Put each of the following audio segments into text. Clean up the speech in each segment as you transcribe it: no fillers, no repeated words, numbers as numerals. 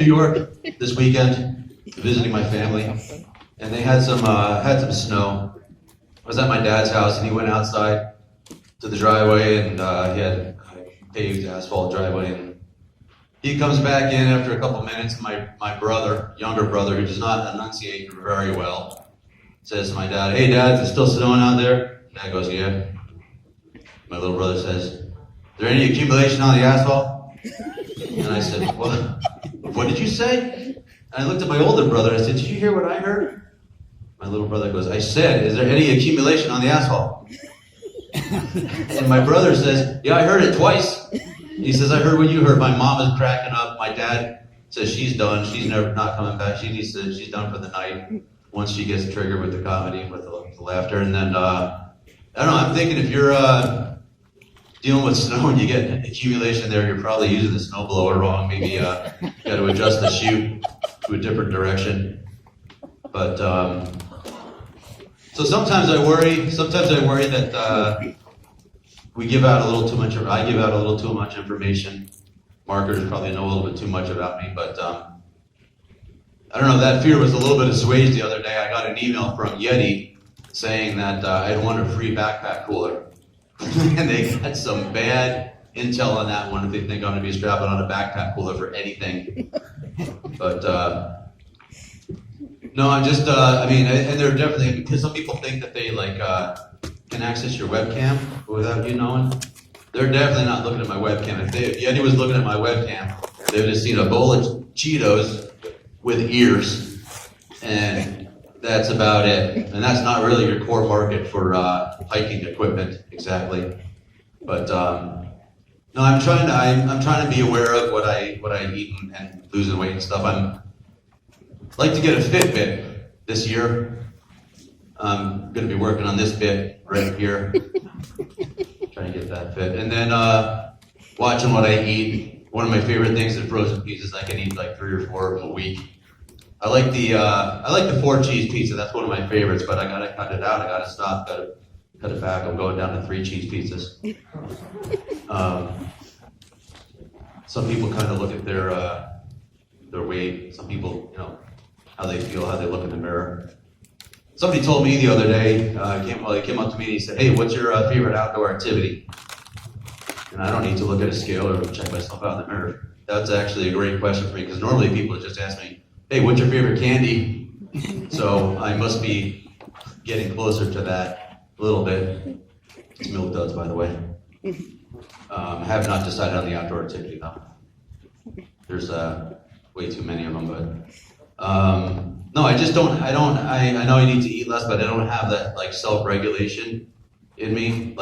New York this weekend, visiting my family, and they had some snow. I was at my dad's house, and he went outside to the driveway, and he had a paved asphalt driveway, and he comes back in after a couple minutes. My brother, younger brother, who does not enunciate very well, says to my dad, "Hey, Dad, is it still snowing out there?" Dad goes, "Yeah." My little brother says, "Is there any accumulation on the asphalt?" And I said, what did you say? And I looked at my older brother and I said, "Did you hear what I heard?" My little brother goes, "I said, is there any accumulation on the asphalt?" And my brother says, "Yeah, I heard it twice." He says, "I heard what you heard." My mom is cracking up. My dad says she's done. She's never not coming back. She's done for the night once she gets triggered with the comedy, with the laughter. And then, I don't know, I'm thinking if you're dealing with snow and you get accumulation there, you're probably using the snowblower wrong. Maybe you got to adjust the chute to a different direction. But so sometimes I worry that we give out a little too much. I give out a little too much information. Marketers probably know a little bit too much about me, but I don't know. That fear was a little bit assuaged the other day. I got an email from Yeti saying that I'd won a free backpack cooler. And they got some bad intel on that one if they think I'm going to be strapping on a backpack cooler for anything. But no, I'm just, and they're definitely, because some people think that they can access your webcam without you knowing. They're definitely not looking at my webcam. If Yeti was looking at my webcam, they would have seen a bowl of Cheetos with ears, and that's about it. And that's not really your core market for hiking equipment, exactly. But no, I'm trying to be aware of what I eat and losing weight and stuff. I'd like to get a Fitbit this year. I'm going to be working on this bit right here, trying to get that fit. And then watching what I eat. One of my favorite things is frozen pizzas. I can eat like 3 or 4 of them a week. I like the 4 cheese pizza. That's one of my favorites, but I gotta cut it out. I gotta stop. Gotta cut it back. I'm going down to 3 cheese pizzas. Some people kind of look at their weight. Some people, how they feel, how they look in the mirror. Somebody told me the other day. He came up to me and he said, "Hey, what's your favorite outdoor activity?" And I don't need to look at a scale or check myself out in the mirror. That's actually a great question for me, because normally people just ask me, "Hey, what's your favorite candy?" So I must be getting closer to that a little bit. It's Milk Duds, by the way. Have not decided on the outdoor activity though. There's way too many of them, but no, I just don't. I know I need to eat less, but I don't have that self-regulation in me.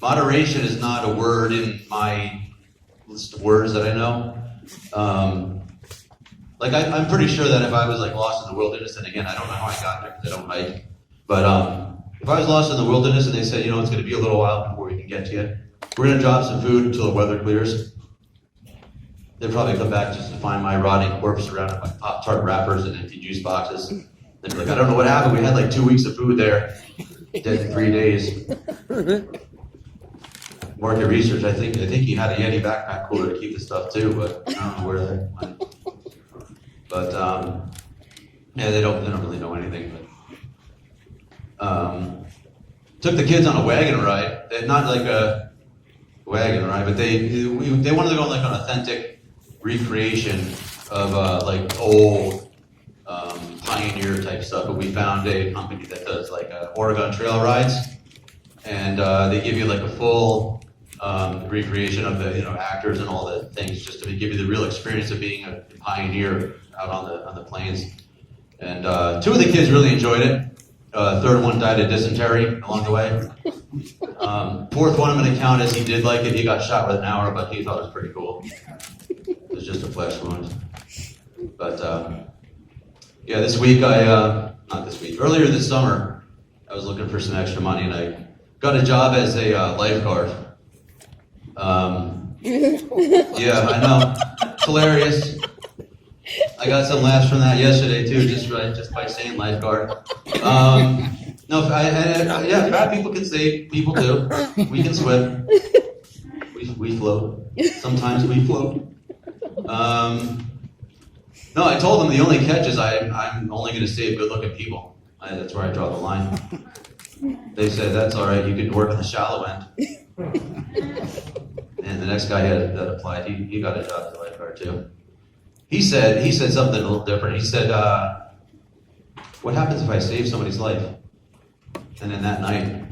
Moderation is not a word in my list of words that I know. I'm pretty sure that if I was lost in the wilderness, and again, I don't know how I got there because I don't hike, but if I was lost in the wilderness and they said, it's going to be a little while before we can get to you, we're going to drop some food until the weather clears, they'd probably come back just to find my rotting corpse surrounded by Pop-Tart wrappers and empty juice boxes. They'd be like, "I don't know what happened. We had 2 weeks of food there, dead in 3 days." Market research, I think he had a Yeti backpack cooler to keep the stuff too, but I don't know where that went. But yeah, they don't really know anything. But took the kids on a wagon ride. Not like a wagon ride, but they wanted to go on an authentic recreation of old pioneer type stuff. But we found a company that does Oregon trail rides, and they give you a full recreation of the actors and all the things, just to give you the real experience of being a pioneer out on the plains. And 2 of the kids really enjoyed it. Third one died of dysentery along the way. Fourth one I'm going to count as he did like it. He got shot with an arrow, but he thought it was pretty cool. It was just a flesh wound. But yeah, this week earlier this summer, I was looking for some extra money, and I got a job as a lifeguard. Yeah, I know. It's hilarious. I got some laughs from that yesterday too, just by saying lifeguard. No, yeah, fat people can save people too. We can swim. We float. Sometimes we float. No, I told them the only catch is I'm only going to save good-looking people. That's where I draw the line. They said, that's all right, you can work on the shallow end. And the next guy that applied, he got a job as a lifeguard too. He said something a little different. He said, what happens if I save somebody's life? And then that night,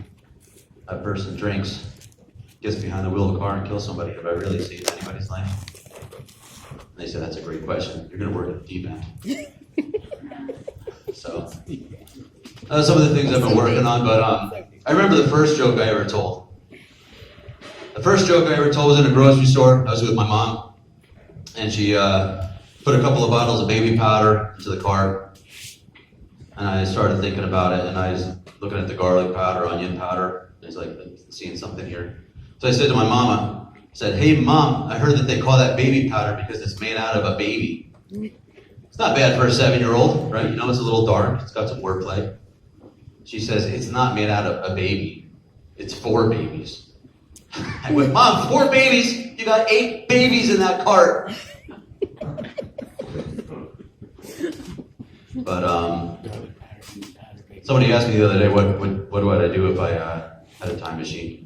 a person drinks, gets behind the wheel of a car and kills somebody. Have I really saved anybody's life? And they said, that's a great question. You're going to work at the deep end. So, some of the things I've been working on, but I remember the first joke I ever told. The first joke I ever told was in a grocery store. I was with my mom, and she put a couple of bottles of baby powder into the cart, and I started thinking about it, and I was looking at the garlic powder, onion powder. I was like, seeing something here. So I said to my mama, I said, hey mom, I heard that they call that baby powder because it's made out of a baby. It's not bad for a 7-year-old, right? You know, it's a little dark. It's got some wordplay. She says, it's not made out of a baby. It's 4 babies. I went, Mom, 4 babies? You got 8 babies in that cart. But somebody asked me the other day, what would I do if I had a time machine?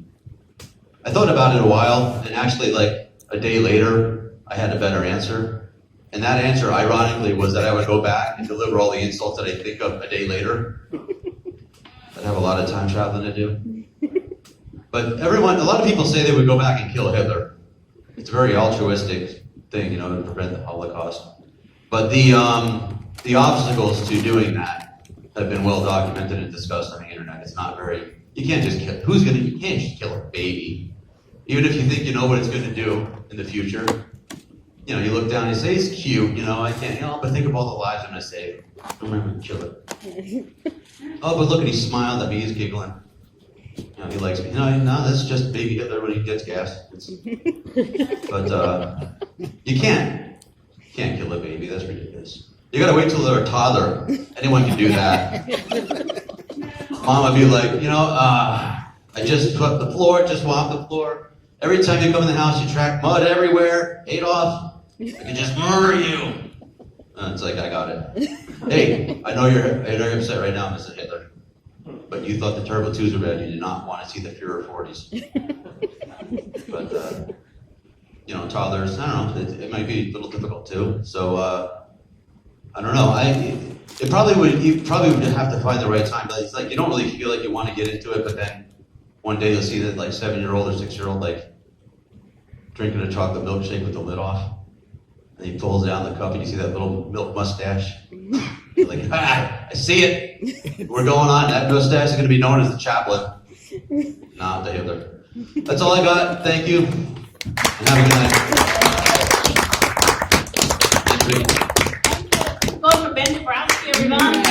I thought about it a while, and actually, like a day later, I had a better answer. And that answer, ironically, was that I would go back and deliver all the insults that I think of a day later. I'd have a lot of time traveling to do. But a lot of people say they would go back and kill Hitler. It's a very altruistic thing, to prevent the Holocaust. But the obstacles to doing that have been well documented and discussed on the internet. It's not very, you can't just kill, you can't just kill a baby. Even if you think you know what it's going to do in the future. You look down and you say, it's cute, I can't, but think of all the lives I'm going to save. I'm going to kill it. Oh, but look, he smiled at me, he's giggling. He likes me. No, that's just baby Hitler when he gets gas. But you can't kill a baby, that's ridiculous. You gotta wait till they're a toddler. Anyone can do that. Mom would be like, I just swept the floor, just mopped the floor. Every time you come in the house, you track mud everywhere. Adolf, I can just murder you. It's like, I got it. Hey, I know you're upset right now, Mrs. Hitler. But you thought the Turbo 2s were bad. You did not want to see the Führer 40s. But, toddlers, I don't know. It might be a little difficult too. So, I don't know. You probably would have to find the right time. But it's like you don't really feel like you want to get into it, but then one day you'll see that 7-year-old or 6-year-old drinking a chocolate milkshake with the lid off, and he pulls down the cup and you see that little milk mustache. You're like, I see it. We're going on. That mustache is going to be known as the chaplain, not the Hitler. That's all I got. Thank you, and have a good night. Welcome, Ben Dabrowski, everybody.